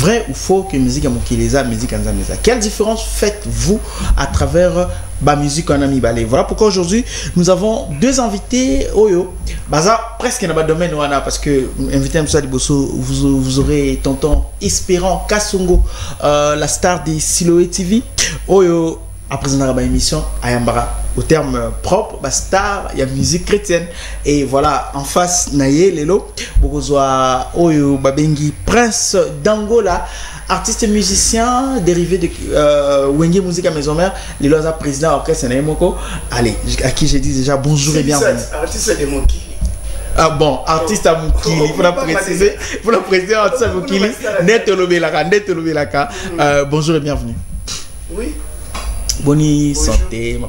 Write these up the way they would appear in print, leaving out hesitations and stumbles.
vrai ou faux que musique à Mokileza, musique à Nzambeza? Quelle différence faites-vous à travers la musique en ami balé? Voilà pourquoi aujourd'hui nous avons deux invités. Oyo, Baza, presque dans le domaine parce que invité M. Liboso, vous aurez tonton Espérant Kassongo, la star des Siloé TV. Oyo, à présenter la émission Ayambara. Au terme propre, star, il y a musique chrétienne. Et voilà, en face, Naye Lelo, Bogozoa Oyo Babengi, Prince d'Angola, artiste et musicien dérivé de Wenge Musique à Maison Mère, Lelo Aza, président orchestre Naye Moko. Allez, à qui j'ai dit déjà bonjour et bienvenue. Artiste de Mokili. Ah bon, artiste à Mokili, il faut la préciser. Pour la préciser, artiste à Mokili, Net Laka. Bonjour et bienvenue. Oui. Bonne santé,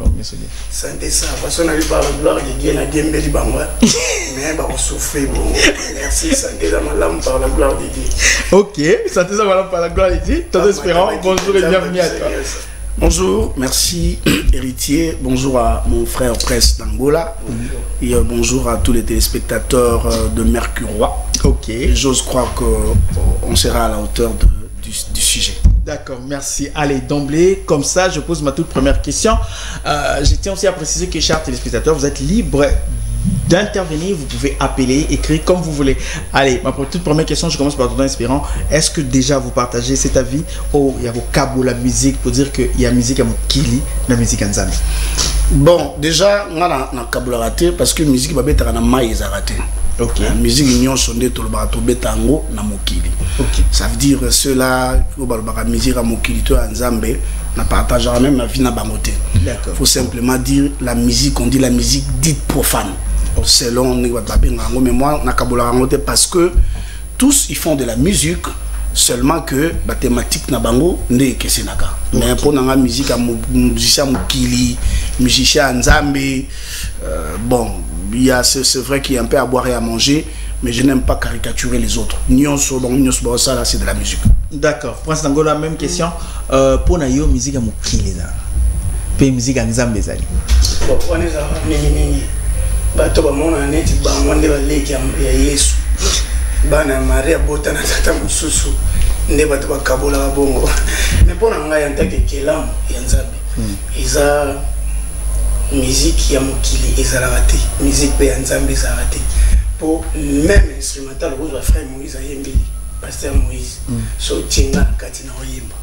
santé, ça. Parce qu'on a eu par la gloire de Dieu, on a dit mais on souffre. Merci, santé, par la gloire de Dieu. Ok, santé, par la gloire de Dieu. Tonton Espérant, bonjour et bienvenue à toi. Bonjour, merci, héritier. Bonjour à mon frère Prince d'Angola. Et bonjour à tous les téléspectateurs de Mercure Roi. Ok. J'ose croire qu'on sera à la hauteur du sujet. D'accord, merci. Allez, d'emblée, comme ça, je pose ma toute première question. Je tiens aussi à préciser que, chers téléspectateurs, vous êtes libres d'intervenir. Vous pouvez appeler, écrire comme vous voulez. Allez, ma toute première question, je commence par Tonton Espérant. Est-ce que déjà vous partagez cet avis? Oh, il y a vos câbles, la musique, pour dire qu'il y a musique à Mokili, la musique à Nzambe. Bon, déjà, on a un câble raté parce que la musique va être en maïs raté. Okay. La musique union sondé tout le bateau betango na Mokili. Okay. Ça veut dire ceux-là qui ont la musique à Mokili to Nzambe n'a partagé même la vie na bangoté. D'accord. Faut simplement dire la musique, on dit la musique dite profane. Selon nous mais moi na kabola rangoté parce que tous ils font de la musique seulement que la thématique na bango ndé kesenaka. Mais pour la musique à musicien Mokili, musicien Nzambe bon, il y a c'est vrai qu'il y a un peu à boire et à manger, mais je n'aime pas caricaturer les autres. Ça là c'est de la musique. D'accord. Prince d'Angola, même question. Pour nayo musique à Mokili là. Pe musique à Nzambe zali. Bon, on est à bato ba mona neti ba mwande ba leki ya Yesu. Bana Maria bota na tata mususu. Nde bato ba kabola ba bongo. Mais pour nga ya ntake kelam ya Nzambe. Iza musique ya Mokili ezalaka te, musique pe ya Nzambe ezalaka te. Pour même instrumental vous frère Moïse ayembeli, pasteur Moïse. So tinga kati na oyemba.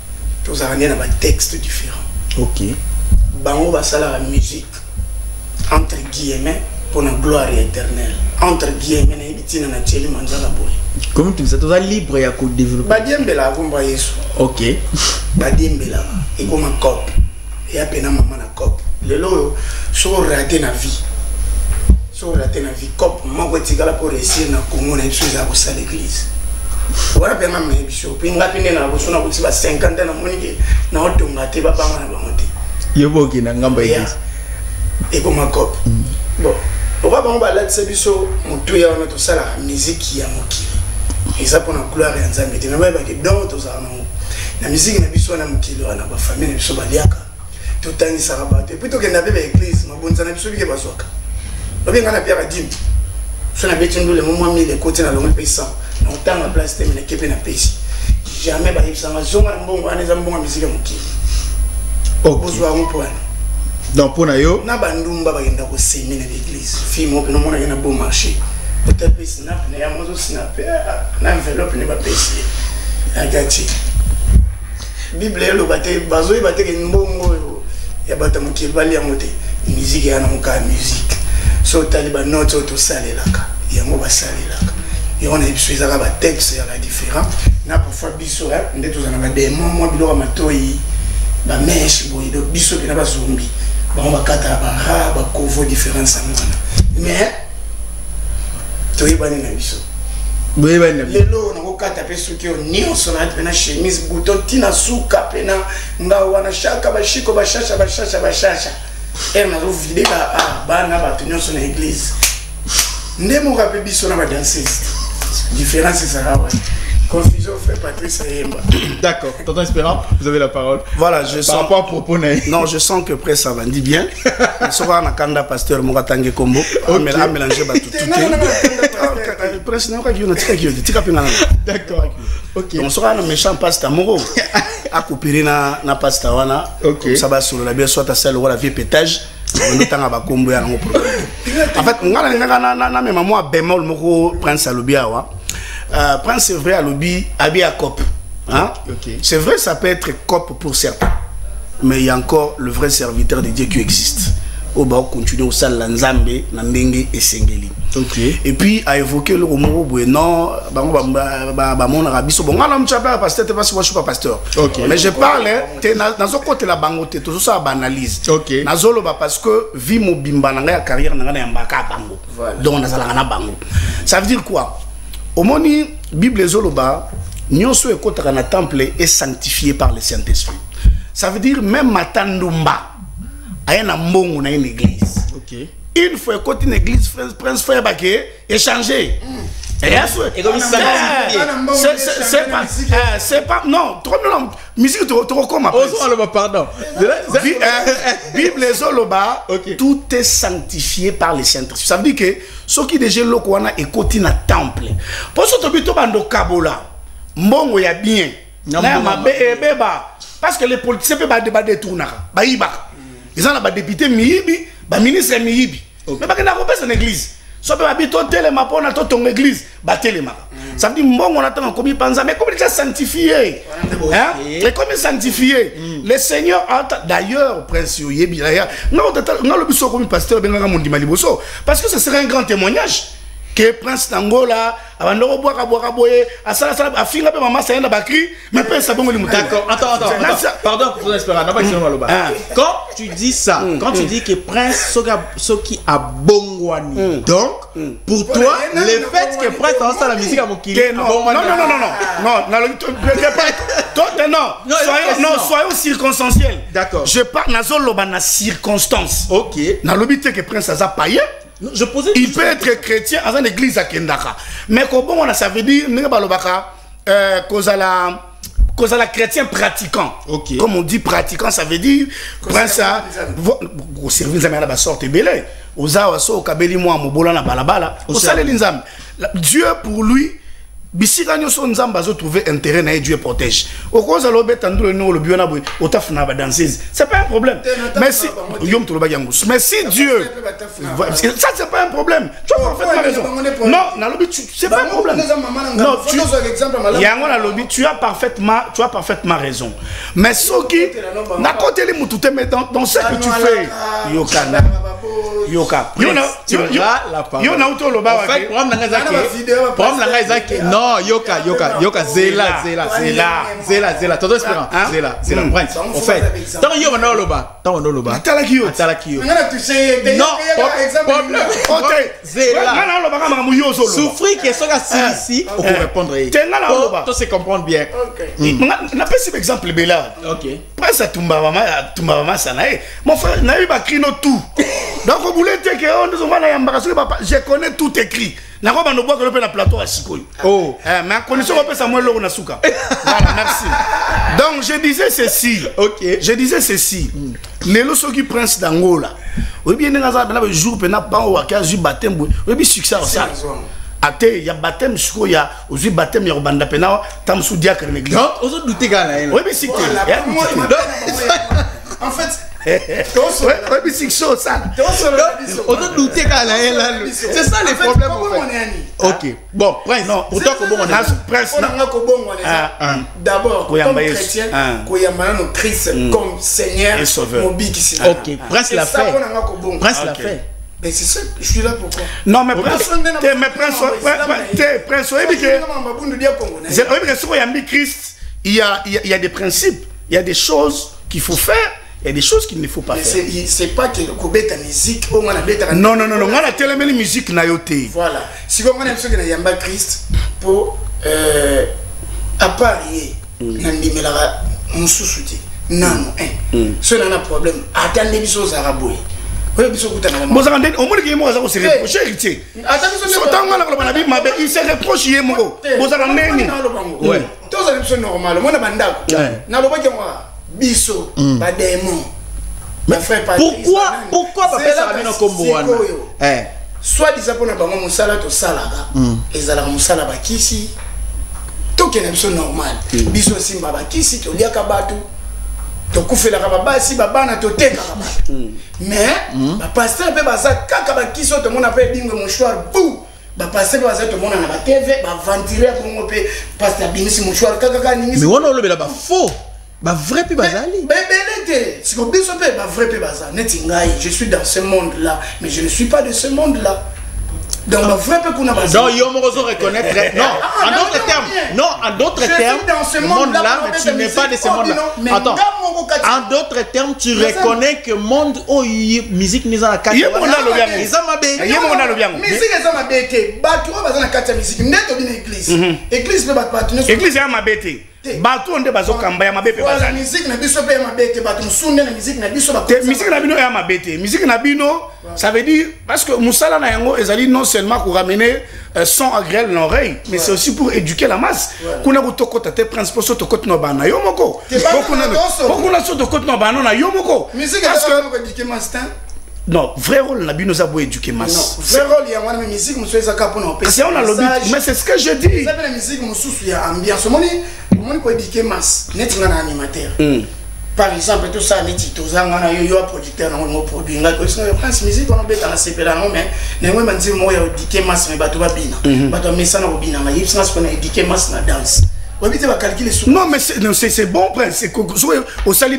Tous arrêter na ba texte différent. OK. Bango basala la musique entre guillemets pour la gloire éternelle. Entre guillemets na ibitina na tcheli manzala boy. Comment tu sais, tu es libre ya ko développer. Badiembela komba Yesu. OK. Badiembela et comme un cop. Et apena maman na cop. Lelo so raté na vie. So raté na vie cop moko tikala pour réussir na Congo na biso za ko sa l'église. Voilà bien ma biso. Pinga pine na ko sona ko tiba 50 na monike na otonga te ba banga na bangote. Yoboki na ngamba église. Et comme un cop. Bon, on va bon balade c'est biso mutu ya on to sala musique ya Mokili. Et ça pour la gloire ya Nzambe. Tu n'as pas que dans to sala na musique na biso na Mokili na ba famille na biso baliaka. Tout le temps il s'arrête. Plutôt que d'aller à l'église, ma bonne santé, celui qui va soir. Le bien qu'on a bien à dire. Si on a bien le moment mis les côtés dans le pays sans, on t'a ma place terminée qui est dans le pays. Jamais pas il s'en va. Zoom un bon, on est un bon musique à Mokili. Bonsoir un point. Donc pour nayo. Na bandumba ba yenda ko séminaire à l'église. Fille mo que nous mona yena bon marché. Peut-être puis snap, na ya mozo snap, na enveloppe ne va payer. Agati. Bible le baté, bazo y baté que mbongo. Ya bata Mokili bali ya mote musique ya namuka musique so taliba note to salelaka ya mo ba salelaka et on a besoin de ba texte ya la différent na parfois biso nde to zana ba démon mo biloko matoi ba mesh boy do biso ke na ba zombi ba on ba kata ba ra ba covo différence amana mais to yibani na biso boye ba na lelo na ko kata pe suki o ni on sona pe na chemise bouton tina suka pe na nga wana shaka ba shiko ba shasha et na zo vide ba bana ba tenir son église ndemo ka pe biso na ba danseuse différence ça va confusion frère Patrice Ayemba. D'accord, tonton Espérant, vous avez la parole. Voilà, je sens. Par rapport à propos. Non, je sens que près ça va dit bien. Sera na kanda pasteur Moratangue Kombo. A mélanger tout. D'accord. Ok. On sera un méchant pasteur Moro. A coupé na pasteur wana. Ok. Ça va sur la bien soit à celle ou la vie pétage. On est en Kombo ya ngo problème. En fait, na même moi bémol Moko Prince Alobiawa. Prince c'est vrai Alobi abi à cop. Hein? Okay. C'est vrai, ça peut être cop pour certains, mais il y a encore le vrai serviteur de Dieu qui existe. Au bas, on continue au sal Lanzambe, Nandenge et Sengeli. Okay. Et puis, à évoquer le Romero Bueno, mon arabiso, bon, on a pas pasteur, parce que moi je suis pas pasteur. Okay. Mais je parle, dans ce côté la bangote, tout ça banalise. Okay. Nazolo, parce que vie mon bimba, la carrière, n'a rien à bango. Donc, on a bango. Ça veut dire quoi? Au moni, Bible Zoloba, Nyonso ekotaka na temple est sanctifié par le Saint-Esprit. Ça veut dire même matandumba aya na mbongo na une église. OK. Une fois écoute une église prince frère baké échanger. Et comme c'est pas non, trop non musique trop comme après. Oh pardon. Bible zoloba, tout est sanctifié par le Saint-Esprit. Ça veut dire que ceux qui déjà loko wana écoute na temple. Pour ce tobito bando kabola. Mbongo ya bien na beba parce que les politiciens peuvent débattre tournaka ba iba ils ont ba député miyibi ba ministre miyibi mais ba kana ko pesa na église so pe habito telema pona to ton église ba telema ça veut dire mbongo na tanga komi panza mais comme déjà sanctifié hein et comme sanctifié le Seigneur d'ailleurs prince yebi d'ailleurs non le biso comme pasteur benga mondima liboso parce que ce serait un grand témoignage que Prince Tangola, Abandoro Boaka Boye, à Salasala, à Finga, maman, ça y est, Bakri, mais pas ça bon. D'accord, attends. Pardon, pour Espérant, quand tu dis ça, quand tu dis que Prince Soki a Bongwani, donc, pour toi, le fait que Prince a ça la musique à Mokili, non, soyons circonstanciels. D'accord. Je parle, Nazolo, na circonstance. Ok. Dans l'obité que Prince a païen. Il peut être chrétien dans une église à Kendaka. Mais comment on a ça veut dire cause à la chrétien pratiquant. Okay. Comme on dit pratiquant, ça veut dire prince au service de la sorte belé. Aux awaso kabeli moi mobola na balabala. Au salé l'inzam. Dieu pour lui bisika nyoso nzamba zo trouver intérêt na Dieu protège. Au cause de l'obétandre no le biona boy au tafna ba danseuse. C'est pas un problème. Mais si yom to lo bagango. Mais si Dieu ça c'est pas un problème. Tu as parfaitement raison. Non, na lobi c'est pas un problème. Non, tu yango na lobi tu as parfaitement raison. Mais soki na côté les mutute mais dans ce que tu fais Yoka. Yona auto lo ba wa. En fait, problème na ngazaki. Non, Yoka, Zela. Todo Espérant, Zela. Prince. En fait, tant yo na loba, Atalakio. Non, problème. Zela. Non, loba ka mamuyo solo. Souffrir que soka ici, on peut répondre. Tout se comprendre bien. On a pas cet exemple bela. OK. Prince Tumba mama sanae. Mon frère, na eu ba crino tout. Donc vous voulez dire que on nous va na yambaka je connais tout écrit. Na ko bando boka le pe na plateau à Sikoy. Oh, mais en condition on peut Samuel Loro na suka. Voilà, merci. Donc je disais ceci. OK. Je disais ceci. Les loso qui prince d'Angola. Oui bien na za jour pe na pa o ka ju baptême. Oui bien succès ça. Ate ya baptême siko ya ozu baptême ya banda pe na tam sou diacre l'église. Donc ozo douter ga na. Oui bien c'est en fait c'est ça les problèmes. Ok. Bon, Prince, pour toi, comment on d'abord, comme chrétien, nos Christ comme Seigneur et Sauveur. Ok, Prince l'a fait. Prince l'a fait. Mais c'est ça, je suis là pourquoi. Non, mais Prince, il y a des principes, il y a des choses qu'il faut faire. Il y a des choses qu'il ne faut pas faire. C'est pas que la musique, on a bêta. Non, on a tellement de musique na yoté. Voilà. Si on a un peu de Yamba Christ pour apparier, Nandimela, mon sous-souti. Non, ce n'est pas un problème. Attendez les choses arabes. Il se reproche. tous les gens normal moi na bandako na lobaki moi biso ba démon ma frère pourquoi papa ça amène kombo wana soit disant pour na bango musala to salaka ezala musala ba kisi to kena biso normal biso simba ba kisi to liaka batu to kufela ka babasi babana to teka ka batu mais ba pasteur pe baza kaka ba kisi to mona pe dingwe mouchoir bou ba pasteur pe baza to mona na ba TV ba ventiler pour pe pasteur binisi mouchoir kaka ningi mais wana olobela ba faux ba vrai pe bazali belete c'est comme biso pe ba vrai pe baza neti ngai je suis dans ce monde là mais je ne suis pas de ce monde là donc ba vrai pe kuna baza donc yo moko zo reconnaître non en d'autres termes dans ce monde là mais tu n'es pas de ce monde là attends en d'autres termes tu reconnais que monde oh musique nisa na kati yemona lo bien musique eza mabete batu baza na kati ya musique ndeto bina église pe batu patiner église ya mabete bato onde bazokamba ya mabepe bazali musique na biso pe ya mabete bato musunde na musique na biso musique na bino ya mabete musique na bino ça veut dire parce que musala na yango ezali non seulement pour ramener son agréable dans l'oreille mais c'est aussi pour éduquer la masse kuna kutokota te principe so tokota no bana yo moko kuna so tokota no bana na yo moko parce que éduquer masse non, vrai rôle na bino za bo éduquer masse. Vrai rôle ya wana musique muso ezaka pour na c'est on a lobby mais c'est ce que je dis. Ça la musique mususu ya ambiance moni ko éduquer masse net nga na animateur. Par exemple tout ça neti tozanga na yo producteur na mo produit nga ko sino France musique on beta na sepela non mais na ngwe manzi mo ya éduquer masse mais bato babina. Bato mesana ko bina ma yipsa ko na éduquer masse na danse. Non mais c'est bon prince c'est au sali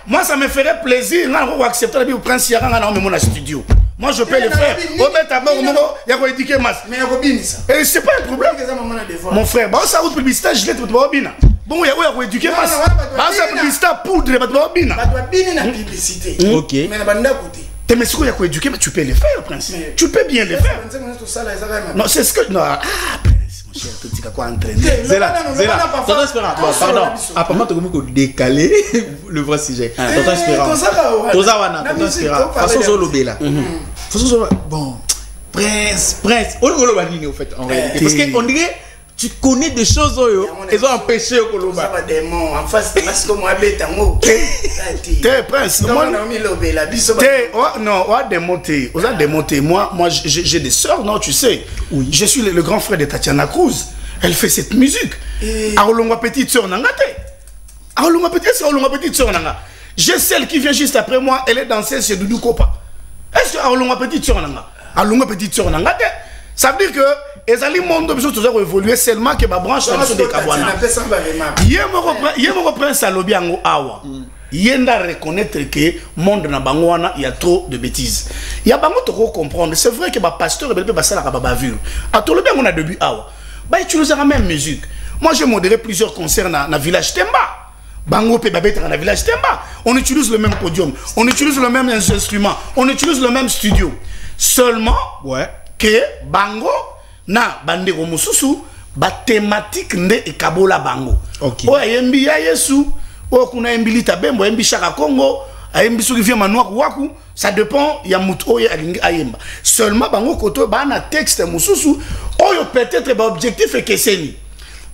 moi ça me ferait plaisir on va accepter le prince yaka na mon studio moi je peux le faire au beta il y a quoi éduquer masse mais ça et c'est pas un problème mon frère bah ça route publicité je l'ai tout bien bon il y a quoi éduquer masse bah ça publicité poudre bien na publicité OK mais na banda côté mais ce qu'il y a quoi éduquer mais tu peux le faire prince tu peux bien le faire non c'est ce que non Zela, ton espérant, pardon, apparemment tu as décalé le vrai sujet. Ton espérant, ton espérant, façon Zolobela. Bon, prince, on le au fait en réalité. Parce qu'on dirait tu connais des choses ils ont empêché Koloba. En face de parce que moi bétango. T'es prince. Non, on a démonté. Moi j'ai des sœurs, non, tu sais. Oui. Je suis le grand frère de Tatiana Cruz. Elle fait cette musique. Arolonga petite sœur nangate. Arolonga petite sœur nanga. J'ai celle qui vient juste après moi, elle est danseuse chez Doudou Kopa. Est-ce que Arolonga petite sœur nanga? Arolonga petite sœur nangate. Ça veut dire que les aliments de besoin toujours évoluer seulement que ma branche dans le Kabwana. Yemo prince alobiango awa. Yenda reconnaître que monde na bangwana il y a trop de bêtises. Il y a bango to comprendre. C'est vrai que ma pasteur belbe basala ka bavure. A to lobiango na début awa. Ba utiliser la même musique. Moi j'ai modéré plusieurs concerts na village Temba. Bango pe babeta na village Temba. On utilise le même podium, on utilise le même instrument, on utilise le même studio. Seulement que bango na bande ko mususu ba thématique nde e kabola bango. OK. O yembi ya Yesu, o kuna yembi tabembo yembi shaka Congo, ayembi soki vient manwa waku, ça dépend ya mutu o ya ayemba. Seulement bango koto ba na texte mususu, o peut-être ba objectif e keseni.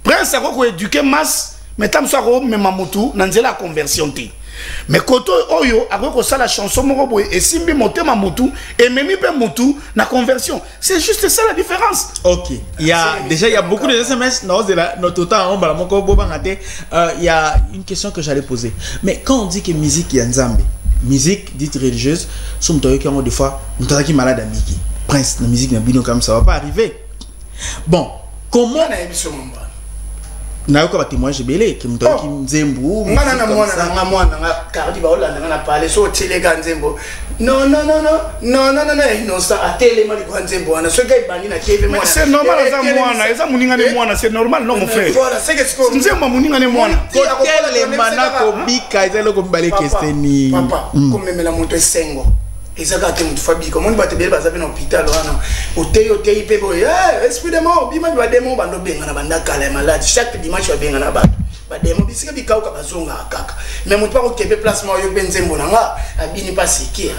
Prince ko éduquer masse, mais tam so ko mema mutu na nzela conversion ti. Mais koto oyo ako ça la chanson moko boy et simbi motema mutu et memi pe mutu na conversion. C'est juste ça la différence. OK. Il y a beaucoup de SMS dans notre temps il y a une question que j'allais poser. Mais quand on dit que musique ya nzambe, musique dite religieuse, somme toyo qui des fois mutaki malade amiki. Prince la musique na bino comme ça va pas arriver. Bon, comment na ko ba témoin jebele ki mutaki nzembu ngana na mwana nga kardi ba olanda nga na pale so telega nzembo non ça atele mali kwa nzembo ana so kai bani na keve mwana c'est normal za mwana eza muninga ne mwana c'est normal non mon frère voilà c'est que ce nzembo muninga ne mwana kotele manako bika ezelo ko mbale kesteni papa comme memela moto esengo ezaka ke mutu fabi comme on va te bela baza na hôpital wana otei pe boy esprit de mort bima ba demo bando benga na banda kala malade chaque dimanche ba benga na ba demo bisika bikauka bazonga kaka mais mutu pa ko kebe placement yo benzembo nanga abini pas séquer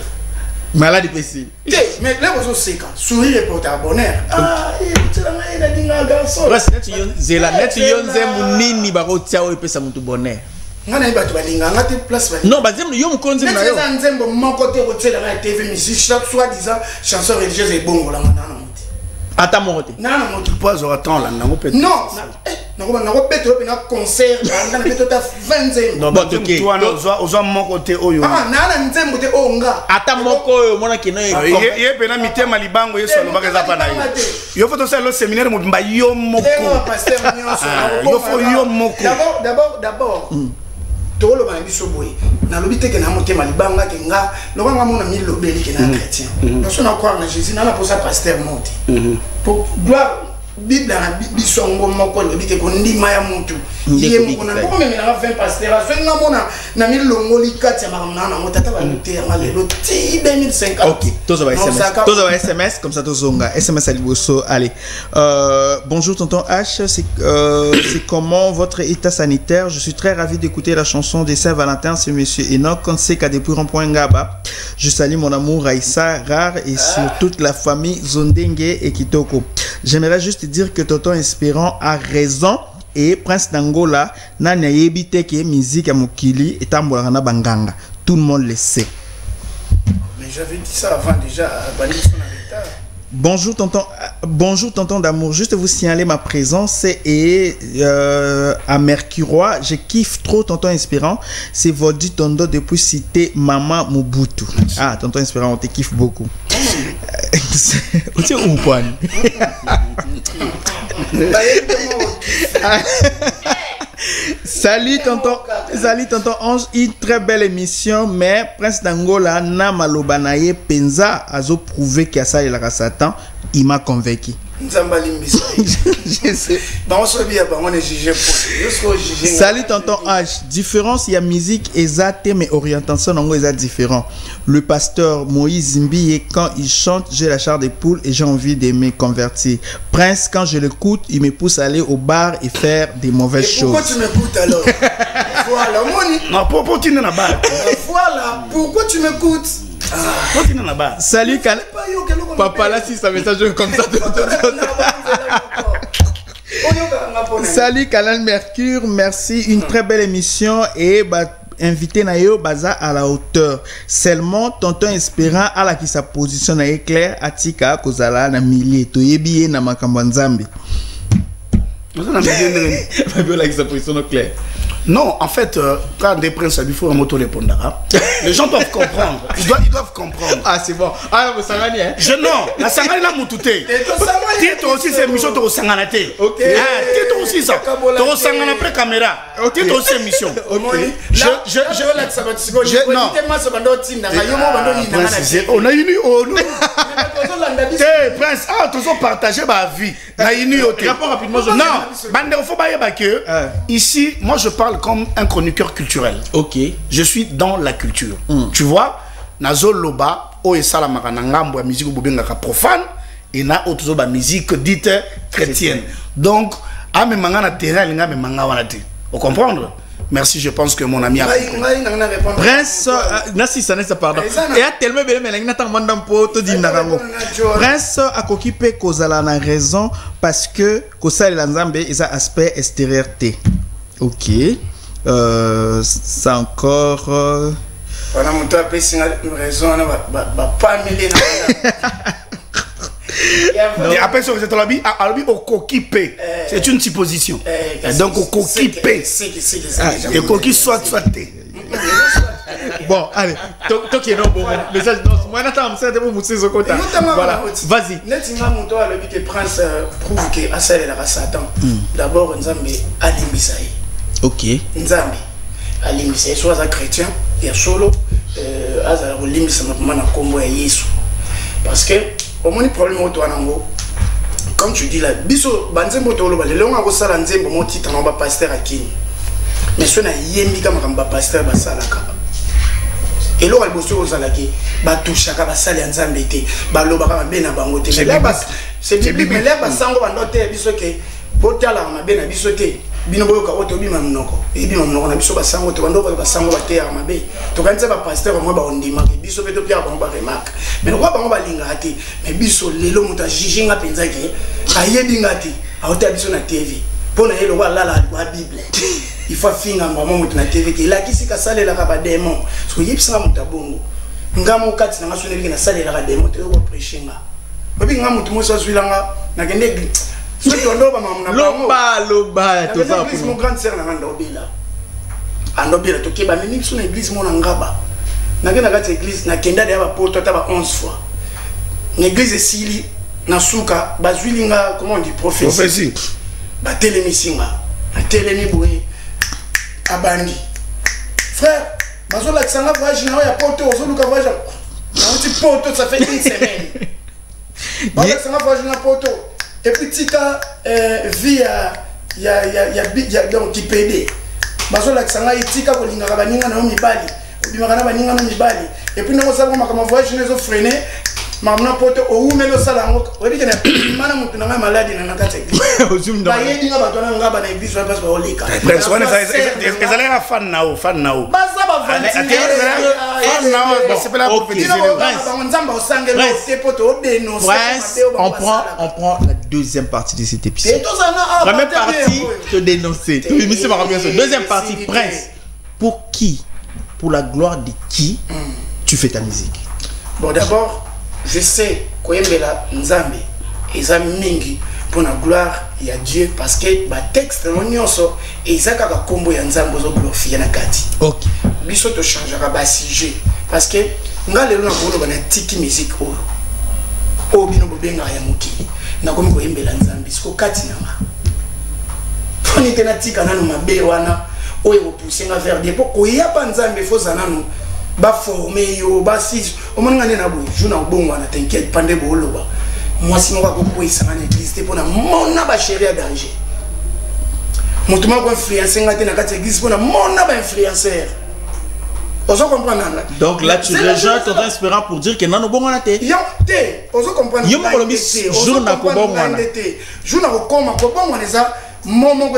malade pesi mais là vous seka sourire pour ta bonheur na garçon presque net yon zela net yon zembu nini bakotia oyo pesa mutu bonheur ngana ibato balinga ngate place ba non bazem yo mukonzi na yo net nzembo mon côté rotela na TV musique soit disant chanson religieuse et bongo la ngana muti ata morote nana muti poids aura là nango peut non nako beto pe na concert na beto ta 20 non bon toi ozo mon côté oyo ah nana nzembo te onga ata moko oyo mona kino ye pena mitema libango yeso lo bakeza pa na yo faut ça le séminaire mobimba yo moko pasteur nyonso yo faut yo moko d'abord tolo ba biso boy na lobi teke na motema libanga ke nga lokanga mona mi lobeli ke na chrétien no so na croire na Jésus na pour ça pasteur monte pour gloire Bible na biso ngo moko lobi ke ko ndima ya mutu ye moko na ko meme na 20 pasteur so nga mona na mi longoli kati ya makana na motata ba luté ya lelo ti 2050 OK tozo ba SMS comme ça tozonga SMS à liboso allez bonjour tonton H c'est comment votre état sanitaire je suis très ravi d'écouter la chanson de Saint-Valentin c'est monsieur Enoch Konseka depuis Rond-Point Ngaba je salue mon amour Raissa Rare et sur toute la famille Zondenge et Kitoko j'aimerais juste dire que tonton Espérant a raison et Prince d'Angola n'a yebite que musique à Mokili et tambola na banganga tout le monde le sait mais j'avais dit ça avant déjà bonjour tonton d'amour juste vous signaler ma présence et à Mercurois je kiffe trop tonton Espérant c'est Vodi Tondo depuis cité Mama Mobutu ah tonton Espérant on te kiffe beaucoup aussi ou quoi Salut tonton Ange, une très belle émission mais Prince d'Angola na maloba na ye penza azo prouver qu'il y a ça et la Satan il m'a convaincu. Je sais. Salut tonton H. Différence, il y a musique exacte mais orientation non est différent. Le pasteur Moïse Zimbi quand il chante, j'ai la chair des poules et j'ai envie de me convertir. Prince quand je l'écoute, il me pousse à aller au bar et faire des mauvaises choses. Pourquoi tu m'écoutes alors? Voilà, non, pourquoi tu n'es pas là? Voilà, pourquoi tu m'écoutes? Salut Papa là si ça message comme ça. Salut Canal Mercure, merci une très belle émission et invité Nayo Baza à la hauteur. Seulement tonton Espérant à la qui sa position na claire atika kozala na milier to yebiye na makambo nzambe. Fabiola qui sa position claire. Non, en fait, quand des princes il faut un moto répondra. Les gens doivent comprendre. Ils doivent comprendre. Ah, c'est bon. Ah, vous Sangani, hein? Non, la Sangani la moutouté. Titre aussi, c'est mission de Sanganate. Ok. Titre aussi, ça. De Sangana après caméra. Titre aussi, mission. Ok. On a une. Prince, ah, tous ont partagé ma vie. Rapport rapidement, non, ici, moi je parle comme un chroniqueur culturel. Ok. Je suis dans la culture. Tu vois, Nazo Loba, O et Salamaka Nangambo, la musique Bobengaka profane, et na autre ba musique dite chrétienne. Donc, à mes mangas na terrain, les gars, mes mangas wanate. Vous comprenez? Merci, je pense que mon ami a compris. Prince, Nassi Sanessa, pardon. Et a tellement bien, mais il n'a pas de narango. Prince a occupé Kozala na raison parce que Kosal Lanzambe est un aspect extériorité. Ok. C'est encore. Voilà, mon top, c'est une raison, pas mêler. Et après ça, vous êtes à l'habit au coquipé. C'est une supposition. Donc au coquipé. Et coquille soit. Bon, allez. Toi qui est non bon. Message non. Moi, n'attends, c'est de vous mousser au côté. Voilà. Vas-y. Netinga mon toi le but Prince prouve que Asa est la Satan. D'abord, Nzambe Alimbisaï. Ok. Nzambe Alimbisaï. Soit un chrétien, il y a solo. Asa Olimbisa m'a na combo ya Yesu. Parce que au moins le problème au toi nango. Comme tu dis là, biso banzembo to lo balé on a sala nzembo mon titre na ba pasteur akini. Mais so na yembi kama ba pasteur ba sala ka. Et là, il bosse aux alaki, bah touche à Kabasali en Zambété, bah l'oba comme bien à Bangoté. Mais là, c'est biblique, mais là, bah sans on note, bisoké, botala ma bien à bisoté, binobo ka otobi mamnoko, et bien on a biso basango, to ando ba sango ba terre ma bé. To quand ça va pasteur moi ba on dit marque, biso veto pierre ba remarque. Mais quoi ba on ba linga ati, mais biso lelo muta jijinga penzaki, ayebi ngati. aota biso na TV pona yelo wala la Bible il faut finga maman mutu na TV ki la kisika salela ka ba démon so yipsa mutabongo ngamo kati na ngasoneli na salela ka démon te ko preshinga babi ngamutu moso zwilanga na kende so tondo ba mamu na loba to za pour mon grande sœur na nganda obila andobila to keba mimi biso na église mona ngaba na kenda kati église na kenda ya ba poto ta ba 11 fois na église sili na suka bazwilinga comment on dit prophétie ba telemisinga na telemi boye abandi frère bazola tsanga voyage na ya poto ozoluka voyage na un petit poto ça fait une semaine bazola tsanga voyage na poto et puis tika via ya donc qui PD bazola tsanga itika kolinga ka baninga na mibali obimaka na baninga na mibali et puis nako sala ma voyage nezo freiner mamna poto o umelo sala ngo obike na mana mutu na maladi na nakati ozum ba yedi nga batona ngaba na église parce que oleka prince wana ezala ya fan nao baza ba vanti fan nao c'est pas la prophétie nzamba osangela te poto obénoncer on prend la deuxième partie de cet épisode. La même partie te dénoncer. Deuxième partie, Prince. Pour qui, pour la gloire de qui tu fais ta musique? Bon, d'abord, je sais Koyembela Nzambe et Mingi pour la gloire il y a Dieu parce que le texte nyonso et Isaka ka kombo ya Nzambe zo glorifier na kati. OK. Biso to changera ba sujet parce que ngalelo na ko ba na tiki musique o bino bobenga ya mokili na komi Koyembela Nzambe siko kati na ma. Foni tena tika nanu mabe wana oyo pousser nga vers des pour koya pa Nzambe fo zananu ba former yo ba sis o mona ngane na boy juna obongo na t'inquiète pande boloba moi si moko ko poisa na église te pona mona ba chéri à danger mutuma ko influencer ngate na kati église pona mona ba influenceur ozo comprendre donc là tu rejoins ton espérant pour dire que nano bongo na te yo te ozo comprendre yo mo lobi jour na ko bongo na jour na ko koma ko bongo na za momo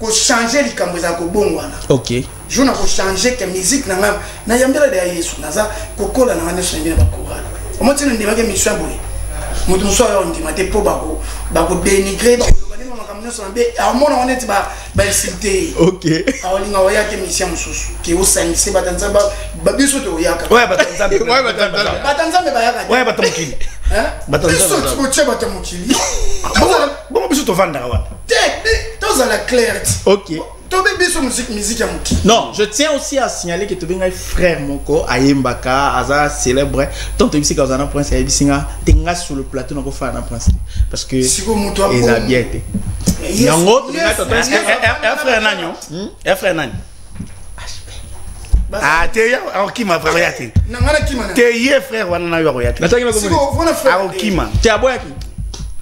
ko changer likambo za ko bongo na OK je na ko changer que musique na ngam na yambela de Yesu naza kokola na ngane songi na ba chorale o mo tsene ndima ke mission boye mutu so yo ndima te po bako dénigrer ba ko bani mama kamno so be a mona on eti ba insulter OK a olinga o yake mission mususu ki o sangise batanza ba biso to yaka ouais batanza ba yaka ouais batamukili batanza ko che batamukili bon biso to vanda wa te to la clair OK. Non, je tiens aussi à signaler que tu es un frère Moko, Ayembaka, Aza célèbre. Tant que tu es un prince, tu es sur le plateau, tu es un prince. Parce que ils ont bien été. Il y a un autre, un frère Nagnon. Un frère Nagnon. Ah, tu es un qui m'a frère. Tu es un frère Wana Yoyati. Tu es un boy qui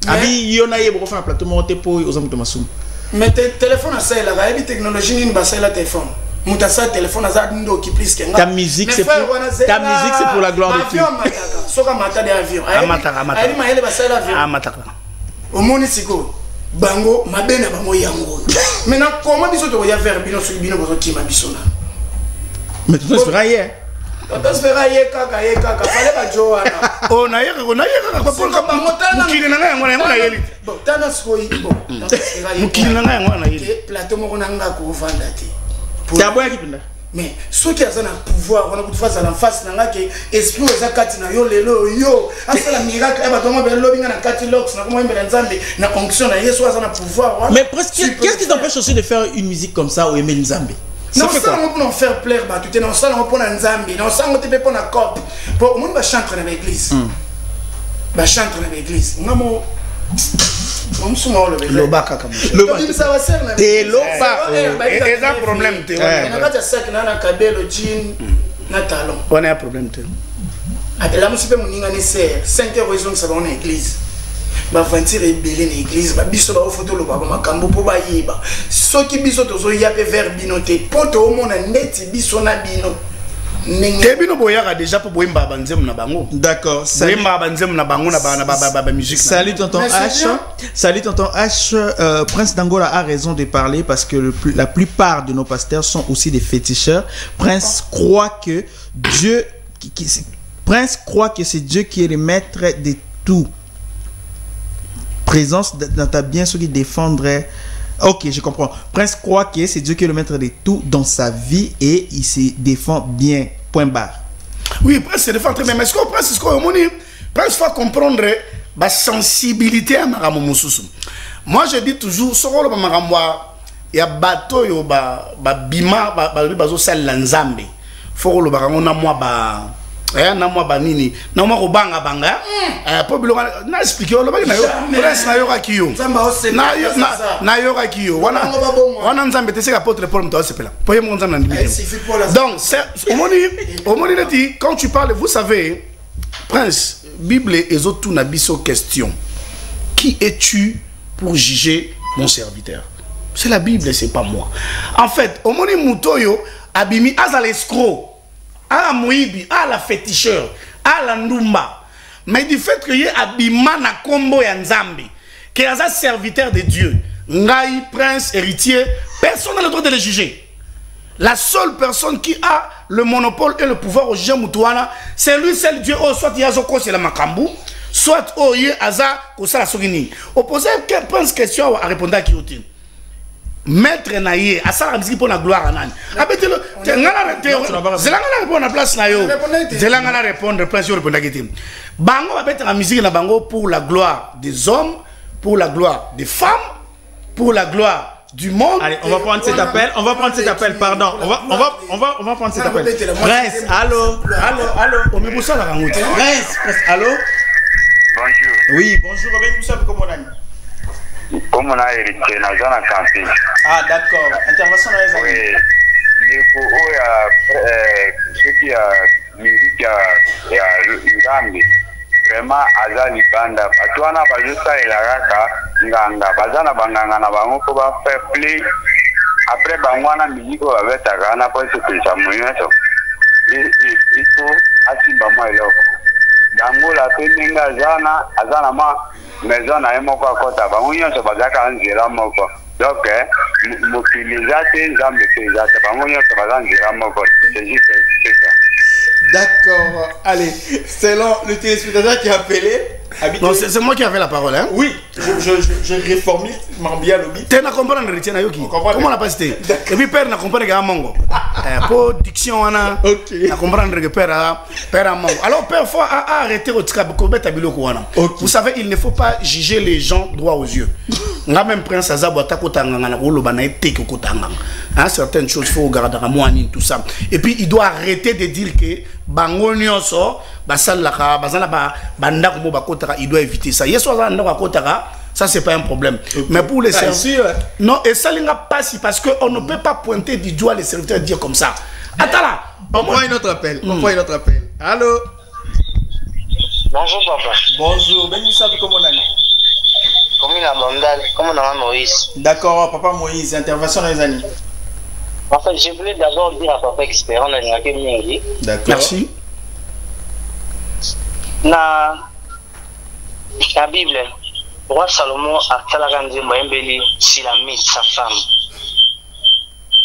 Abi Yonaye, pour faire un plateau, monter pour aux hommes de Massoum. Mais téléphone à ça, la technologie n'est pas ça, téléphone. Moutassa téléphone à ça, nous qui plus que ta musique c'est pour la gloire de Dieu. Soka mata de avion. Ali maele ba sala avion. Amataka. Au monisiko bango mabena bango yango. Maintenant comment biso to ya vers bino sur bino bozo kima bisona. Mais tu seras hier. Tu seras hier kaka fallait ba joana. Oh na yeka kwa mukili na ngaya ngwana ngwana yeli. Bon tana siko bon. Mukili na ngaya ngwana yeli. Plateau moko na nga ko vanda te. Tu as boya kipinda. Mais ceux qui ont un pouvoir, on a beaucoup de fois à l'enfance, on a que esprit aux akatina yo lelo yo, après la miracle, eh ben comment ben lobbying na katilox, na comment ben nzambe, na onction na yesu a un pouvoir. Mais presque qu'est-ce qui t'empêche aussi de faire une musique comme ça ou aimer nzambe? Non, ça on peut en faire plaire bah tu es dans ça on peut en nzambe, non ça on te peut pas na cop. Pour monde va chanter dans l'église. Ba chanter dans l'église. Ngamo Lobaka comme ça va ser na et un problème te na kata sac na kabelo jean na talon on a un problème te atela musipe muninga ne ser 5 heures raison ça va en église ba ventir rebelle na église ba biso ba photo lo ba makambo po ba yeba soki biso tozo ya pe vers bino te poto o mona neti biso na bino. D'accord. Salut tonton H. Salut tonton H. Prince d'Angola a raison de parler parce que la plupart de nos pasteurs sont aussi des féticheurs. Prince croit que Dieu, Prince croit que c'est Dieu qui est le maître de tout. présence dans ta bien, ce qui défendrait. Ok, je comprends. Prince croit que c'est Dieu qui est le maître de tout dans sa vie et il se défend bien. Point barre. Oui, Prince se défend très bien. Mais ce qu'on Prince, Prince faut comprendre la sensibilité à Maramou Moussoussou. Moi, je dis toujours, ce rôle de Maramou, il y a bateau, il y a bima, il y a sel lanzambe. Faut le Maramou na moi ba. Na moi banini na moi robanga banga po bilonga na expliquer lo ba na yo Prince na yo ka kiyo na yo ka kiyo wana nzambe te se ka porte pour me sepela po ye mo nzambe na ndimi donc c'est au moni dit quand tu parles vous savez Prince Bible et autres tout na biso question qui es-tu pour juger mon serviteur c'est la Bible c'est pas moi en fait au moni mutoyo abimi azal escroc à la Moïbi, à la féticheur, à la Ndumba. Mais du fait que y a Abima na combo ya Nzambi, qui est un serviteur de Dieu, Ngaï, prince, héritier, personne n'a le droit de le juger. La seule personne qui a le monopole et le pouvoir au juge Moutouana, c'est lui, c'est le Dieu. Oh, soit il y a Zoko, c'est la Makambu, soit oh, il y a Aza, Kosa la Sogini. Opposé, quelle question à répondre à Kiyoti? Maître naïe à ça la musique pour la gloire à nani abete le zelanga répondre à place na yo zelanga répondre place yo répondre à bango abete la musique na bango pour la gloire des hommes pour la gloire des femmes pour la gloire du monde. Allez, on va prendre cet appel, pardon, on va prendre cet appel. Prince, allô, on me pousse la rangoute. Prince, allô. Bonjour. Oui, bonjour, bienvenue comment on a. Comme on a hérité dans la campagne. Ah d'accord. Intervention dans les amis. Oui. Du coup, il y a ceux qui a musique, il y a Nzambi. Vraiment, Azali Banda. Patuana, Bajusta et la Raka, Nganga. Bazana Banganga, Bango, pour faire play. Après, Bangwana, musique, on va faire Tagana, pour se faire ça. Il faut Asimba Moïlo. Dango la Péninga Zana, Azana Ma. Maison na yemo kwa kota ba munyo so bazaka nzira moko donc mobilisateur Nzambe te ba munyo so bazaka nzira moko c'est juste ça. D'accord. Allez, selon le téléspectateur qui a appelé. Non, c'est moi qui avais la parole, hein? Oui, je réforme bien le beat. Tu n'as compris le retien Yoki. Comment on a pas cité? Et puis père n'a compris que Mongo. Pour diction on a. OK. N'a comprendre que père a Mongo. Alors père faut arrêter au tika ko beta biloko wana. Vous savez, il ne faut pas juger les gens droit aux yeux. Nga même prince Azabo atakotanga na koloba na eteke kotanga. Hein, certaines choses faut garder à moine tout ça. Et puis il doit arrêter de dire que bango nyonso basalaka bazana banda ko bakotaka, il doit éviter ça. Yeso azana ko kotaka, ça c'est pas un problème. Okay. Mais pour les serviteurs non, et ça l'inga passe parce que on ne peut pas pointer du doigt les serviteurs et dire comme ça. Attends là, on prend un autre appel. Allô. Bonjour papa. Bonjour, bienvenue ça comment on a. Comment il a Bandal, comment on a Moïse. D'accord, papa Moïse, intervention dans les années. En fait, je voulais d'abord dire à papa Expert, on a une. D'accord. Merci. Na la Bible, roi Salomon a Kalagandi Mbembeli, Silamite, sa femme.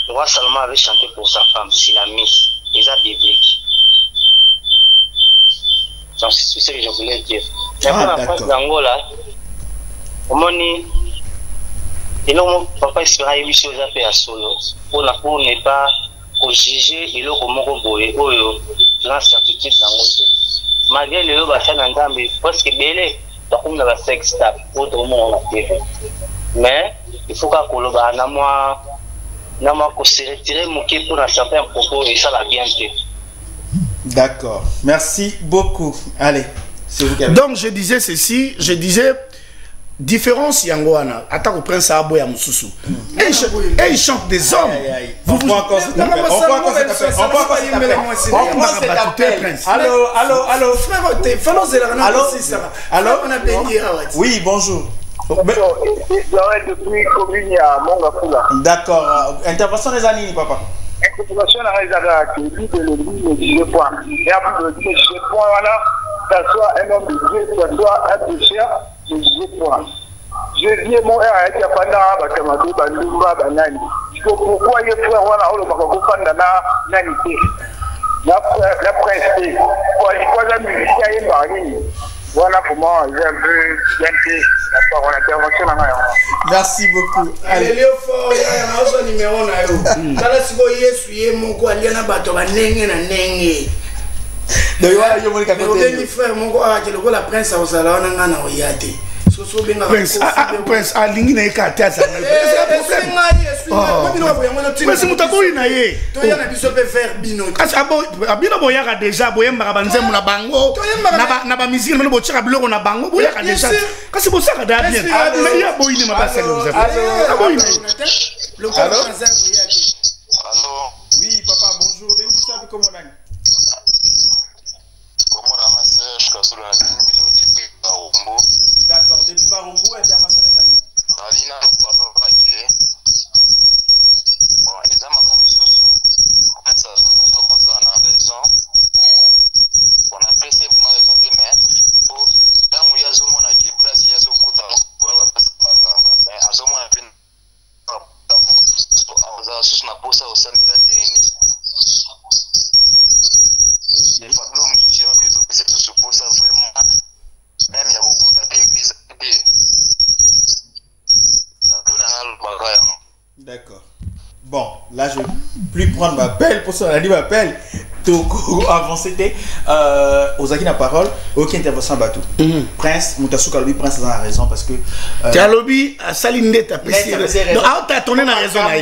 Le roi Salomon avait chanté pour sa femme, Silamite, et ça biblique. Donc c'est tout ce que je voulais dire. Mais pour la France d'Angola, au moni, et non, papa Expert a eu sur les affaires à solo, pour ne pas juger, et l'eau comme Mokoboé, l'incertitude d'Angola. Malgré le haut bassin d'Antambi, parce que Bélé, comme dans la sex tap, autrement on a fait. Mais il faut qu'à Koloba, n'a moi se retirer mon qui pour un certain propos et ça la bien fait. D'accord. Merci beaucoup. Allez, c'est vous qui avez. Donc je disais ceci, je disais différence Yangoana, attaque au prince Abo ya Moussoussou. Et il chante des hommes. Vous vous encore cet appel. On prend cet appel. Allô. Allô. Oui, bonjour. Depuis commune à Mongafula. D'accord. Intervention des années, papa. Intervention dans les années qui dit que le dit le point. Et après le dit le point, voilà, que ce soit un homme de Dieu, que ce soit un pécheur, je point. Je dis mon frère avec Yapana, Bakamado, Bandumba, Banani. Pourquoi il faut voilà, on va comprendre la nanité. La presse, pour la musique, il y a une barrière. Voilà comment j'ai un peu Merci beaucoup. Allez, Léo Fort, il y a un numéro. Kala siko Yesu ye moko aliana bato ba nenge na nenge. Donc voilà, je voulais capter. Mon frère moko a ke lokola prince a osala wana ngana oyate. So benga prince a lingi na ekata ça. Mais c'est mutako ina ye. To yana biso pe faire bino. Kasi abino boyaka déjà boyemba banzemu na bango. Na ba musique melo bochaka biloko na bango boyaka déjà. Kasi bosaka da bien. Mais ya boyine ma passer comme ça. Aboyine. Le allô? Oui, papa, bonjour. Bienvenue comment on a? D'accord, depuis Barombo, intervention des amis. Bon, les amis comme ça, ça a raison. On a passé pour ma raison de mais pour tant où il y a ce monde qui est place, il y a ce côté voilà parce que mais à ce moment là on a sous na posa au sein de la DNA. Il faut que nous soyons un peu c'est tout ce posa vraiment même il y a beaucoup d'églises D'accord. Bon, là je vais plus prendre ma pelle pour ça, on a dit ma pelle. Avant c'était aux acquis la parole, aucune intervention bateau. Prince, Moutasuka lui Prince a raison parce que Talobi a salindé ta pessier. Donc t'as tourné la raison là.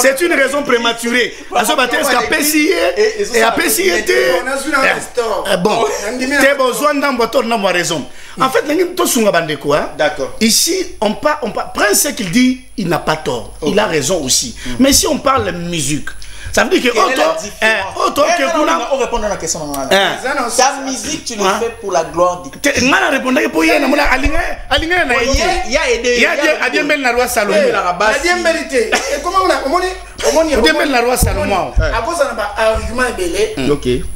C'est une raison prématurée. Parce que Baptiste a pessier et a pessier bon. T'es besoin d'un bâton n'a pas raison. En fait, d'accord. Ici, on parle. Prince, ce qu'il dit, il n'a pas tort. Il a raison aussi. Mais si on parle de musique, ça veut dire que on répond à la question. Ta musique, tu le fais pour la gloire du Dieu. Il y a la roi Salomon. Et comment on a la roi Salomon. À cause d'un argument belé.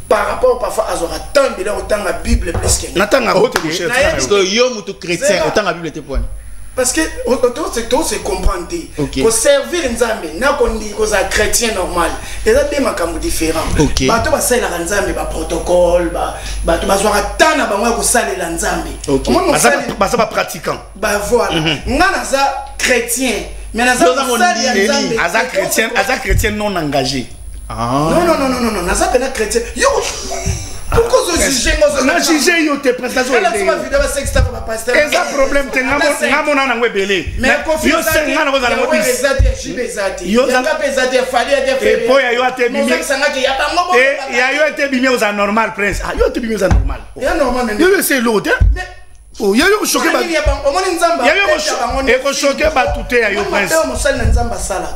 Par rapport parfois à Zora tant de autant la Bible plus que. Parce que yo mutu chrétien autant la Bible était point. Parce que tout se comprendre. Pour servir Nzambe, n'a qu'on dit que ça chrétien normal. Et ça des makambo différents. Bah toi ça la Nzambe ba protocole bah toi Zora tant na bango ko sala la Nzambe. Bah ça pas pratiquant. Bah voilà. Ngana ça chrétien. Mais na ça chrétien non engagé. Non, na ça chrétien. Yo pourquoi vous jugez moi? Na juger yo te prestation. Elle a fait ma vidéo avec sexta pour pasteur. Et ça problème te ngamo na ngwe belé. Mais confiance ngana ko za ngwe bizati. Yo zanga pesati fali ate faire. Et poya yo ate bimé. Et ya yo ate bimé aux anormal prince. Ah yo ate bimé aux anormal. Ya normal même. Yo c'est l'autre. Oh ya yo choqué ba. Ya yo choqué ba tout ya yo prince. Mo sala nzamba sala.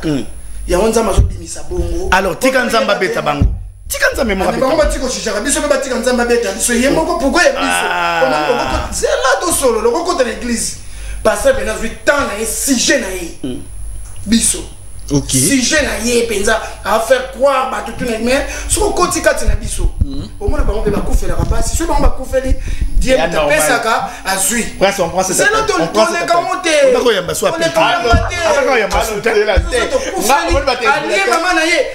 Ya nzamba zo bimisa bongo. Alors tika nzamba beta bango. Tika nzamba mo beta. Bango batiko chichaka biso be batika nzamba beta. Biso yemoko pourquoi ya biso? C'est là tout solo le côté de l'église. Pasteur Bena 8 ans na sujet na yi. Biso. OK. Sujet na yi penza à faire croire ba tout mais sur côté kati na biso. Au moins bango be ba kufela ba si so bango ba kufeli Dieu te pesaka azui. Prince on prend cette. C'est l'autre on prend les camotés. Ndako yamba so apiki. Ndako yamba so te.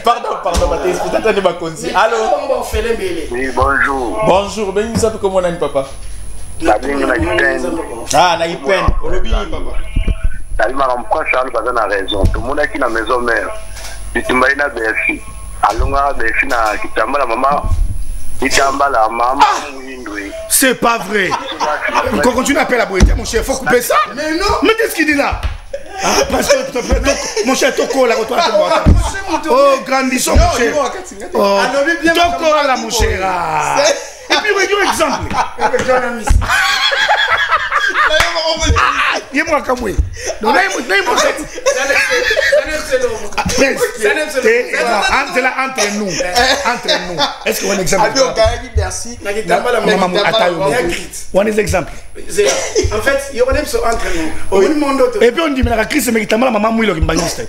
Pardon, Baptiste, peut-être ne pas continuer. Allô. Oui, bonjour. Bonjour, ben nous comment on a papa. Ah, na ipen. Olobi papa. Talima rampa Charles bazana na raison. Tout le monde qui na maison mère. Bitumbaina BFI. Alonga BFI na kitambala mama. Kitambala mama mwindwe. C'est pas vrai. On continue à appeler la boîte mon cher, faut couper ça. Mais non. Mais qu'est-ce qu'il dit là? Ah, parce que mon cher Toko là toi. Oh, grandissons mon cher. Oh, Toko là mon cher. Et puis regarde exemple. Dis-moi comme oui. Non, entre nous. Est-ce qu'on exemple? Merci. On est exemple. En fait, il y a un exemple entre nous. Et puis on dit mais la crise mais qui maman mouille le kimbangiste.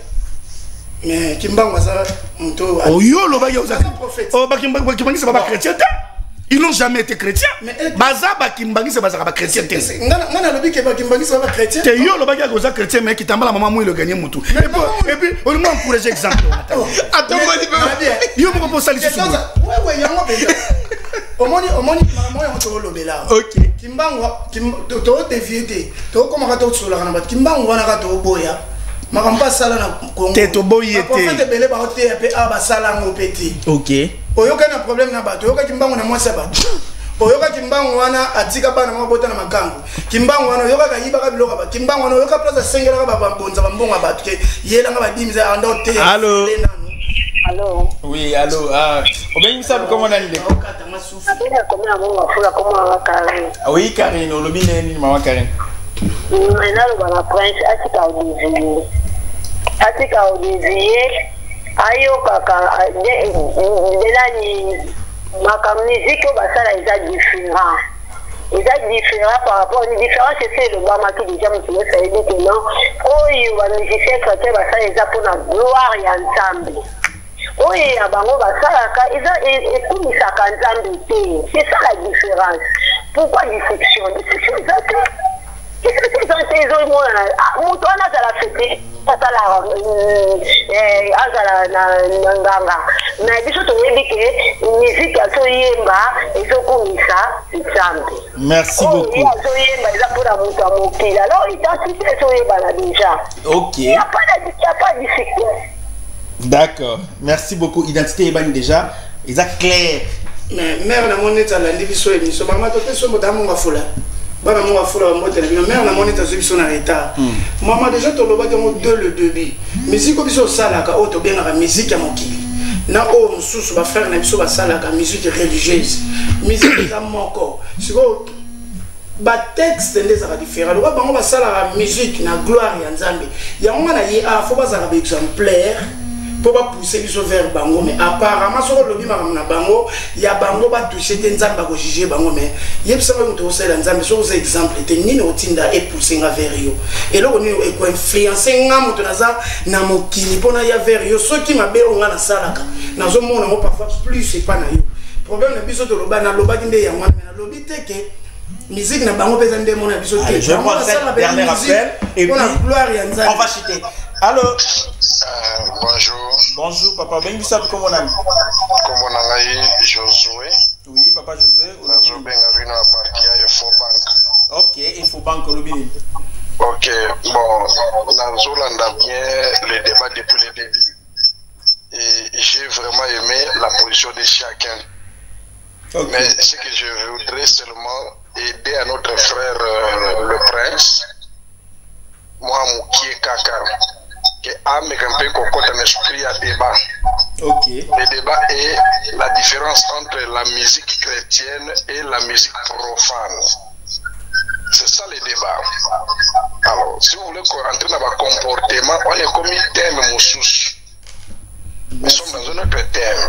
Mais kimbang ça monto. Oh yo lo ba yo ça. Oh ba kimbangiste ba chrétien. Ils n'ont jamais été chrétiens. Baza Bakimbangis c'est Baza chrétien. Ngana lobi ke Bakimbangis c'est chrétien. Te yo lo bagi akoza chrétien mais qui tamba la maman moi le gagner mutu. Et puis on m'a encouragé exemple. Attends moi dis yo mo ko sali sou. Ouais yango pe. Omoni maman yo to lobela. OK. Kimbango to dévié to comment ka to sola kana bat Kimbango wana ka to boya makamba sala na Congo te boyete en fait belé ba hote pe aba sala ngo petit OK oyoka na problème na bato oyoka Kimbango na mwasa bato oyoka Kimbango wana atika bana mabota na makango Kimbango wana oyoka ka yiba ka biloka ba Kimbango wana oyoka plaza sengela ka ba bonza bambonga bato ke yela nga ba dimiza ando te allô Allô. Oui, allô. Obengi sabu comment on a dit? Oui, Karine, on le bien ni maman Karine. Maintenant le prince atika au désir ayo kaka de ni ma musique au basala est différent. Il est différent par rapport à une différence, c'est le Bama qui déjà me dit que non. Oh, il va nous dire que basala est pour la gloire et ensemble. Oui, abango basalaka ekumisaka nzambe te. C'est ça la différence. Pourquoi dissection? Dissection moto wana azala fete azala na nganga na biso toyebi ke musique azoyemba ezokumisa nzambe. Merci beaucoup. Azoyemba eza mpona moto ya mokili. Alors identité ezoyebana déjà. OK. Il n'y a pas de dissection. D'accord. Merci beaucoup. Identité est déjà. Ils sont clairs. Mais mère na moneta la ndibiso émission. Maman tote so moda monga fola. Bana monga fola mo télévision. Mère na moneta so biso na retard. Maman déjà to loba mo deux le début. Musique biso salaka o to benga musique ya mokili. Na o mususu ba frère na biso ba salaka musique religieuse. Musique za moko. Siko ba texte ndeza différent. Loba bango ba salaka musique na gloire ya Nzambe. Ya ngana ye a faut ba za ba exemplaire. Pour pas pousser biso vers bango mais apparemment sur le lobby na bango ya bango ba toucher te nzamba ko juger bango mais yebisa ko to sala nzambe sur ces exemples te nini otinda et pousser nga vers yo et là on est ko influencer nga moto naza na mokili pona ya vers yo soki mabe onga na salaka nazo mona mo parfois plus c'est pas na yo problème na biso to loba na loba kinde ya mwana na lobi te ke musique na bango pesa ndé mona biso te. Je prends cette dernier appel et puis on va chuter. Allô. Bonjour. Bonjour papa. Ben ça comment on a? Comment on a Josué? Oui, papa Josué. Nazo benga vino a partir à Infobank. OK, Infobank Olobini. OK, bon, Nazo landa bien le débat depuis le début. Et j'ai vraiment aimé la position de chacun. Okay. Mais ce que je voudrais seulement aider à notre frère le prince, moi Moukié Kaka, qui a un peu un esprit à débat. Okay. Le débat est la différence entre la musique chrétienne et la musique profane. C'est ça le débat. Alors, si vous voulez rentrer dans le comportement, on est comme un thème moussous. Nous sommes dans un autre thème.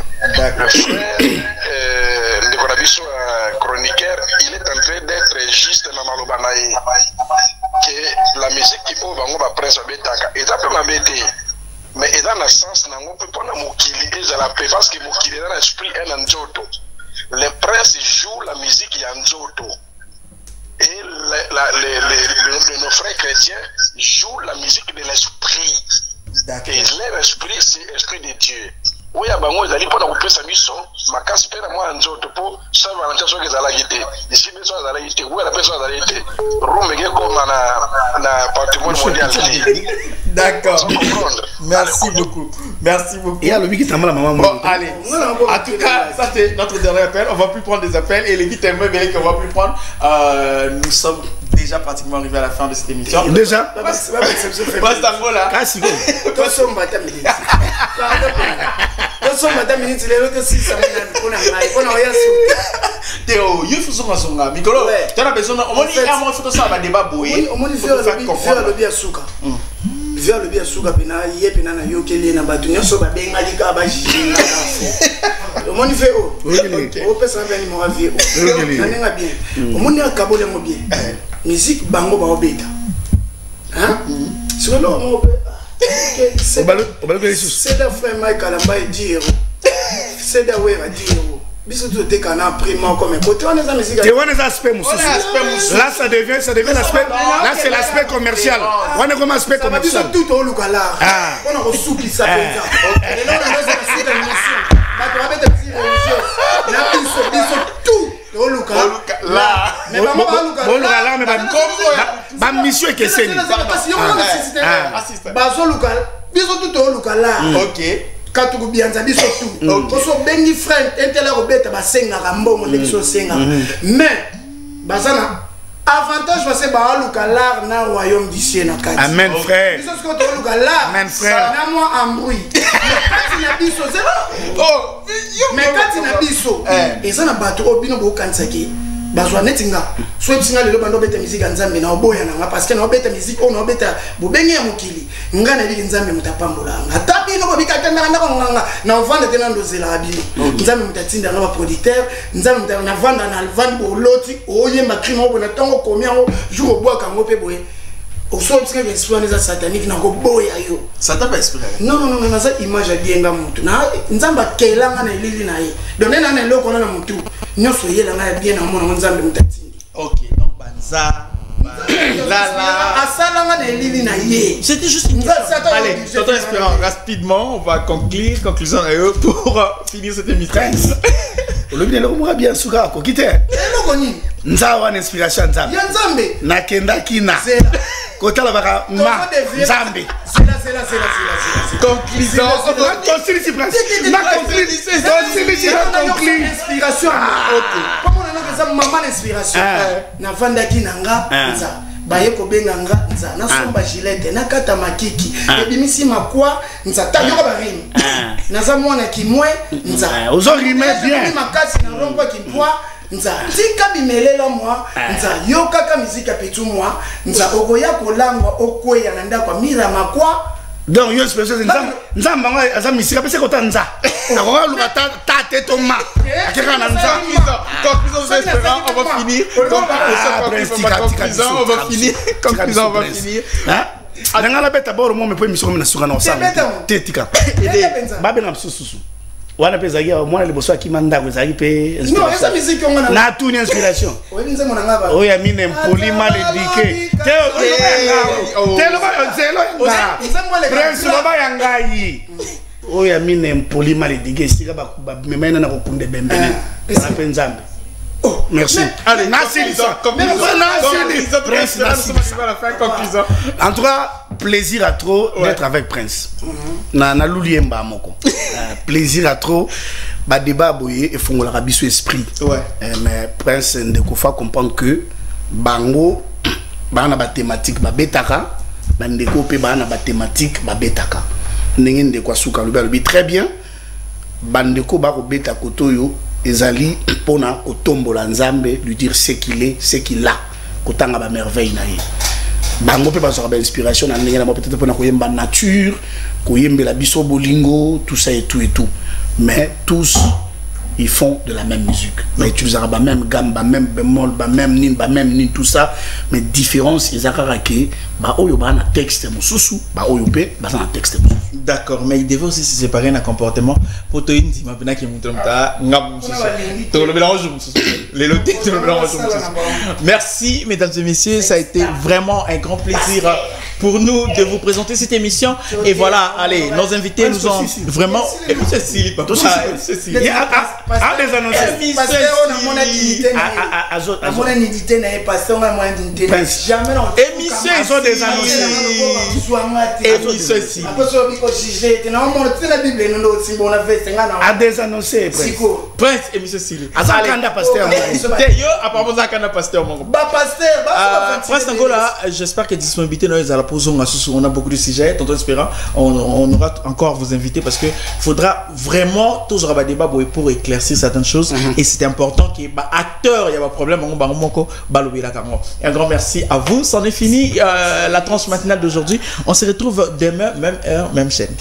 Le frère Nicolas Bissou, chroniqueur, il est en train d'être juste dans Malobanaï. Que la musique qui peut va presse à Betaka. Et ça peut m'embêter. Mais il a le sens, on peut pas Moukili et je l'appelle parce que Moukili dans l'esprit est en Nzoto. Les princes jouent la musique en Nzoto. Et nos frères chrétiens jouent la musique de l'esprit. Et leur esprit, c'est l'esprit de Dieu. Oui, à Bango, ils allaient pour nous sa mission. Ma casse peine à moi en Nzoto pour ça va en chose qu'ils allaient guetter. Ici, besoin d'aller guetter. Oui, la personne d'aller guetter. Rome, comme un patrimoine mondial. D'accord. Merci beaucoup. Merci beaucoup. Et alors, qui t'a mal à maman. Bon, allez. En tout cas, ça c'est notre dernier appel. On va plus prendre des appels et les vies t'aimerais bien qu'on va plus prendre. Nous sommes déjà pratiquement arrivés à la fin de cette émission. Déjà. Passe ta là. Théo, il faut songa. Mikolo, tu as besoin de. On dit à moi, il faut ça, débat bouillir. On dit faire le bien souka. Vers le bien souka, pena, yé, pena, na yo, kele, na batu, nyoso, ba, benga, lika, ba, jiji, on y fait oh. On peut s'en venir mon avis. On est bien. On est à Kabole mo bien. Musique bango ba obeta. Hein? Sur le on c'est da frère Michael Ambaye dire. C'est da ouais va dire. Biso tout te kana primo comme côté on est en musique. Et on est aspect moussou. Là ça devient l'aspect. Là c'est l'aspect commercial. On est comme aspect commercial. Tout au Lukala. On a reçu qui s'appelle ça. Et là on a cette animation. Bah tu vas mettre petit religieux. Là ils sont tout au Lukala. Là. Mais maman mission est que c'est bazo local biso tout au local OK katuku bianza biso tout koso bengi friend entela ko beta basenga mbongo biso senga mais bazana avantage parce que ba local na royaume d'ici na kati amen frère biso ko to local amen frère na moi embrouille kati na biso zelo mais kati na biso ezana bato obino bo kansaki bazwa netinga so ebisinga lelo bando beta musique nzambe na oboya na parce que na beta musique on na beta bobenge ya mokili ngana biki nzambe mutapambola ata bino ko bika tanda na ko nganga na vanda tena ndozela abili nzambe mutatinda na ba producteur nzambe mutana na vanda na vanda bo loti oyemba crime bo na tongo komia ngo jour obwaka ngo pe boye so ebisinga esprit za satanique na ko boya yo Satan pas esprit non na za image ya dienga mutu na nzambe kelanga na elili na ye donne na loko na mutu nyoso yela nga bien na mona nzambe mutatindi OK donc banza la asalanga na elili na ye c'était juste une question. Allez tonton Espérant rapidement on va conclusion pour finir cette émission. Le bien le bien suka ko kite eloko nini nzawa na inspiration nzambe ya nzambe nakenda kina kotala baka ma nzambe conclusion inspiration OK comment on a ça maman inspiration na vanda kinanga nza baye ko benga nga nza na somba gilette na kata makiki ebimisi makwa nza tayoka barimi naza mwana kimwe nza ozorime bien makasi na rompa kimpwa nza tika bimelela mwa nza yo kaka mizika petu mwa nza okoya kolangwa okweya na ndako mira makwa donc yo espèce nzamba nga aza misika pese kota nza akoka luka tate toma akeka na nza conclusion Espérant on va finir conclusion on va finir nanga la beta boro mo me po émission na suka na osala tetika babe na sususu wana pesa ya mwana liboso akimanda ko zaki pe non esa musique on na tout une inspiration oyi nze mona ngaba oya mine mpoli mal éduqué telo prince loba yangai oya mine mpoli mal éduqué sika ba memena na ko kunde bembele na penzambe. Oh, merci. Allez, en tout cas, plaisir à trop d'être avec Prince. Na luliemba moko. Plaisir à trop. Ba débat boye et fongola rabiso esprit. Mais Prince ndekofa comprendre que bango bana ba thématique ba betaka, ba ndeko pe bana ba thématique ba betaka. Ndenge ndeko suka lobi très bien. Bandeko ba ko beta kotoyo ezali pona otombola nzambe lui dire ce qu'il est, ce qu'il a, kotanga ba merveille na ye. Bango pe bazo ba inspiration na ndenge na peut-être pona koyemba nature, koyemba la biso bolingo, tout ça et tout et tout. Mais tous ils font de la même musique. Mais utilisent la même gamme, la même bémol, la même nin, tout ça. Mais différence, ils ont que bah oyo ba na texte mususu, bah oyo pe ba na texte mususu. D'accord, mais il devait aussi se séparer dans comportement pour toi une ma pena qui montre ta ngam mususu. To le mélange mususu. Les lotis to le mélange mususu. Merci mesdames et messieurs, ça a été vraiment un grand plaisir pour nous de vous présenter cette émission et voilà, allez, nos invités nous ont vraiment et puis ceci papa, ceci. Ah, des annoncés. Parce qu'on a mon dignité. À mon dignité, n'a pas ça, on a mon dignité. Jamais non. Émission des annoncés. Émission ici. Après ça, on dit que j'ai été dans mon la Bible, nous aussi, on a fait 50 ans. À des annoncés. Prince, émission ici. À ça, quand pasteur. Yo, apparemment, ça, quand pasteur. Bah, pasteur, Prince Angola, j'espère que disponibilité, nous, à la pause, on a beaucoup de sujets. Tonton Espérant, on aura encore vous inviter parce que faudra vraiment toujours avoir débat pour éclairer certaines choses et c'est important qu'il y ait acteur, il y a pas de problème. Un grand merci à vous. C'en est fini la tranche matinale d'aujourd'hui. On se retrouve demain, même heure, même chaîne.